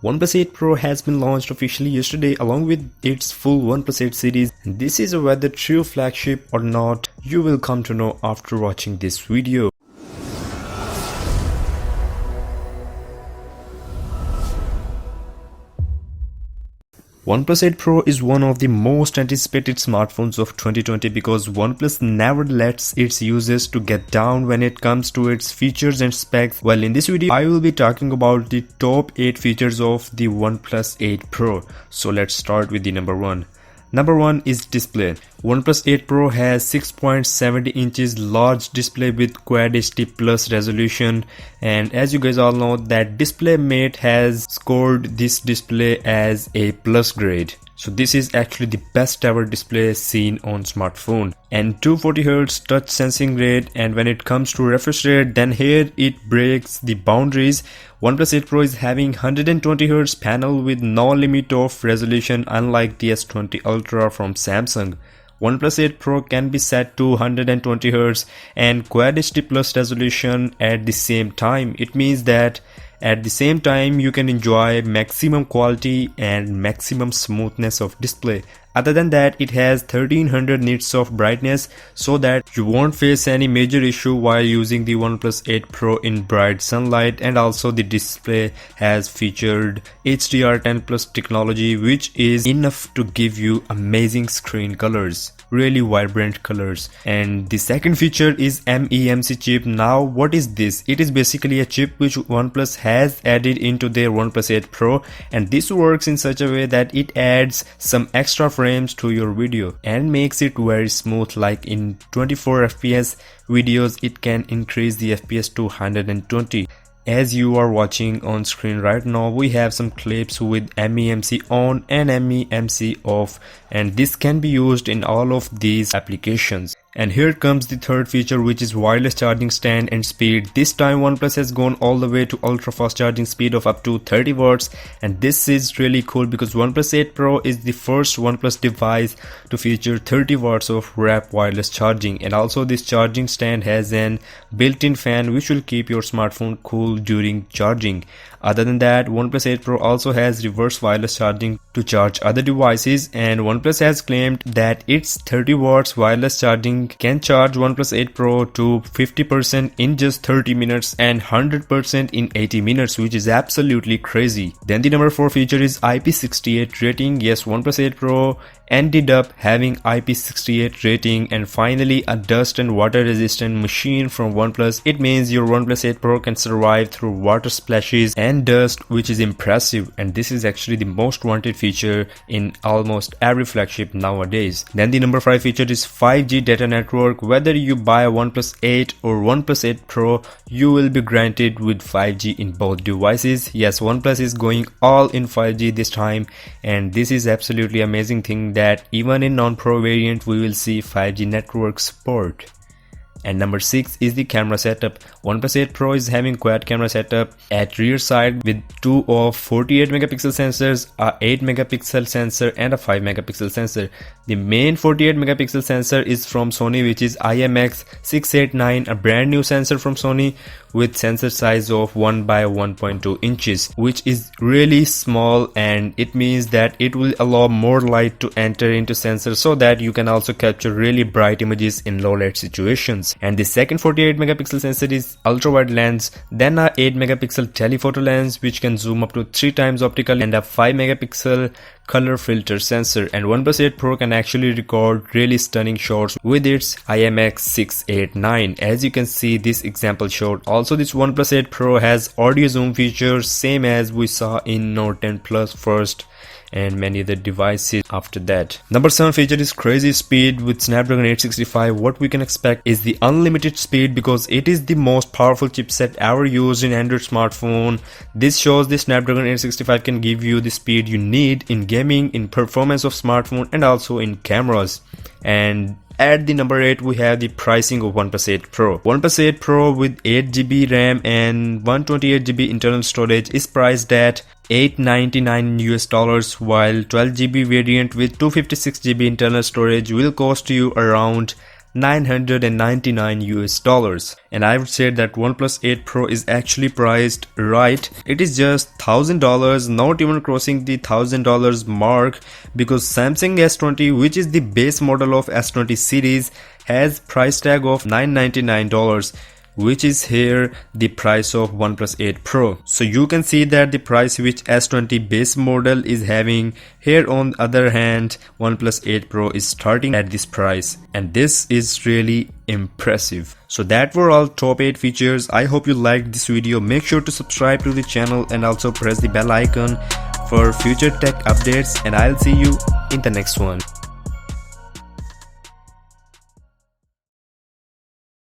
OnePlus 8 Pro has been launched officially yesterday along with its full OnePlus 8 series. This is whether true flagship or not, you will come to know after watching this video. OnePlus 8 Pro is one of the most anticipated smartphones of 2020 because OnePlus never lets its users to get down when it comes to its features and specs. Well, in this video, I will be talking about the top 8 features of the OnePlus 8 Pro. So let's start with the number 1. Number 1 is display. OnePlus 8 Pro has 6.70 inches large display with Quad HD Plus resolution, and as you guys all know that DisplayMate has scored this display as a plus grade. So this is actually the best ever display seen on smartphone, and 240Hz touch sensing rate, and when it comes to refresh rate, then here it breaks the boundaries. OnePlus 8 Pro is having 120Hz panel with no limit of resolution unlike the S20 Ultra from Samsung. OnePlus 8 Pro can be set to 120Hz and Quad HD Plus resolution at the same time. It means that at the same time you can enjoy maximum quality and maximum smoothness of display. Other than that, it has 1300 nits of brightness so that you won't face any major issue while using the OnePlus 8 Pro in bright sunlight, and also the display has featured HDR10 Plus technology, which is enough to give you amazing screen colors, really vibrant colors. And the second feature is MEMC chip. Now what is this? It is basically a chip which OnePlus has added into their OnePlus 8 Pro, and this works in such a way that it adds some extra frames to your video and makes it very smooth. Like in 24 fps videos, it can increase the fps to 120. As you are watching on screen right now, we have some clips with MEMC on and MEMC off, and this can be used in all of these applications. And here comes the third feature, which is wireless charging stand and speed. This time OnePlus has gone all the way to ultra fast charging speed of up to 30 watts, and this is really cool because OnePlus 8 Pro is the first OnePlus device to feature 30 watts of rapid wireless charging. And also this charging stand has an built-in fan which will keep your smartphone cool during charging. Other than that, OnePlus 8 Pro also has reverse wireless charging to charge other devices, and OnePlus has claimed that its 30 watts wireless charging can charge OnePlus 8 Pro to 50% in just 30 minutes and 100% in 80 minutes, which is absolutely crazy. Then the number 4 feature is IP68 rating. Yes, OnePlus 8 Pro ended up having IP68 rating, and finally a dust and water resistant machine from OnePlus. It means your OnePlus 8 Pro can survive through water splashes and dust, which is impressive, and this is actually the most wanted feature in almost every flagship nowadays. Then the number 5 feature is 5G data network. Whether you buy a OnePlus 8 or OnePlus 8 Pro, you will be granted with 5G in both devices. Yes, OnePlus is going all in 5G this time, and this is absolutely amazing thing that even in non-Pro variant we will see 5G network support. And number 6 is the camera setup. OnePlus 8 Pro is having quad camera setup at rear side with 2 of 48 megapixel sensors, a 8 megapixel sensor and a 5 megapixel sensor. The main 48 megapixel sensor is from Sony, which is IMX689, a brand new sensor from Sony with sensor size of 1 by 1.2 inches, which is really small, and it means that it will allow more light to enter into sensor so that you can also capture really bright images in low light situations. And the second 48 megapixel sensor is ultrawide lens, then a 8 megapixel telephoto lens which can zoom up to 3 times optical, and a 5 megapixel color filter sensor. And OnePlus 8 Pro can actually record really stunning shots with its IMX689, as you can see this example shot. Also, this OnePlus 8 Pro has audio zoom features same as we saw in Note 10 Plus first and many other devices after that. Number 7 feature is crazy speed with Snapdragon 865. What we can expect is the unlimited speed because it is the most powerful chipset ever used in Android smartphone. This shows the Snapdragon 865 can give you the speed you need in gaming, in performance of smartphone, and also in cameras. And at the number 8 we have the pricing of OnePlus 8 Pro. OnePlus 8 Pro with 8GB RAM and 128GB internal storage is priced at $899 US, while 12GB variant with 256GB internal storage will cost you around $999 US. And I would say that OnePlus 8 Pro is actually priced right. It is just $1,000, not even crossing the $1,000 mark, because Samsung S20, which is the base model of S20 series, has price tag of $999, which is here the price of OnePlus 8 Pro. So you can see that the price which S20 base model is having, here on the other hand OnePlus 8 Pro is starting at this price, and this is really impressive. So that were all top 8 features. I hope you liked this video. Make sure to subscribe to the channel and also press the bell icon for future tech updates, and I'll see you in the next one.